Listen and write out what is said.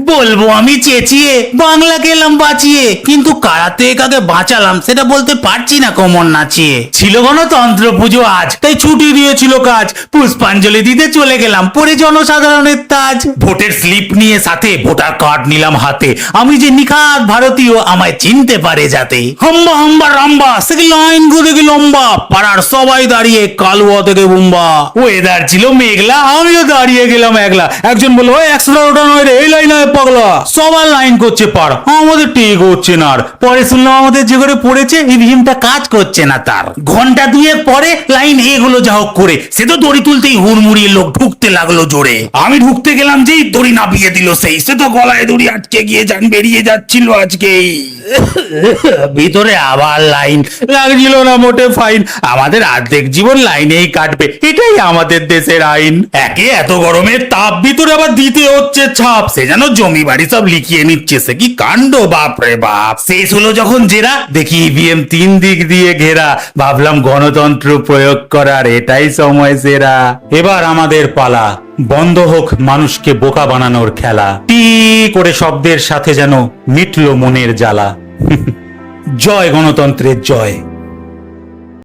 বলবো আমি চেঁচিয়ে বাংলা গেলাম বাঁচিয়ে, কিন্তু কারাতে কাকে বাঁচালাম সেটা বলতে পারছি না কোমর নাচিয়ে। ছিল গণতন্ত্র পুজো আজ, তাই ছুটি দিয়েছিল কাজ, পুষ্পাঞ্জলি দিতে চলে গেলাম পরে জনসাধারণের তাজ। ভোটের স্লিপ নিয়ে সাথে ভোটার কার্ড নিলাম হাতে, আমি যে নিখাত ভারতীয় আমায় চিনতে পারে যাতে। হাম্বা হাম্বা রাম্বা সে লাইন ঘুরে গেল লম্বা, পাড়ার সবাই দাঁড়িয়ে কালুয়া থেকে বুম্বা। ওয়েদার ছিল মেঘলা, আমিও দাঁড়িয়ে গেলাম একলা। একজন বললো ওই 100 ওটা নয় রে, এই লাইন পাগলা। সবার লাইন করছে পার, আমাদের ঠিক হচ্ছে না। আর পরে শুনলাম আমাদের যে করে পড়েছে ইভিএমটা কাজ করছে না তার। ঘন্টা দুয়েক পরে লাইন এগুলো যা হোক করে, সে তো দড়ি তুলতেই হুড়মুড়িয়ে লোক ঢুকতে লাগলো জোরে। আমি ঢুকতে গেলাম যেই দড়ি নাপিয়ে দিল সেই, সে তো গলায় দড়ি আটকে গিয়ে যান বেরিয়ে যাচ্ছিল আজকেই। ভিতরে আবার লাইন, লাগছিল না মোটে ফাইন। আমাদের অর্ধেক জীবন লাইনেই কাটবে, এটাই আমাদের দেশের আইন। একে এত গরমের তাপ, ভিতরে আবার দিতে হচ্ছে ছাপ, সে যেন জমি বাড়ি সব লিখিয়ে নিচ্ছে, সে কি কাণ্ড বাপ রে বাপ। শেষ হলো যখন জেরা, দেখি ইভিএম 3 দিক দিয়ে ঘেরা, ভাবলাম গণতন্ত্র প্রয়োগ করার এটাই সময় সেরা। এবার আমাদের পালা, বন্ধ হোক মানুষকে বোকা বানানোর খেলা। টি করে শব্দের সাথে যেন মিটলো মনের জ্বালা। জয় গণতন্ত্রের জয়।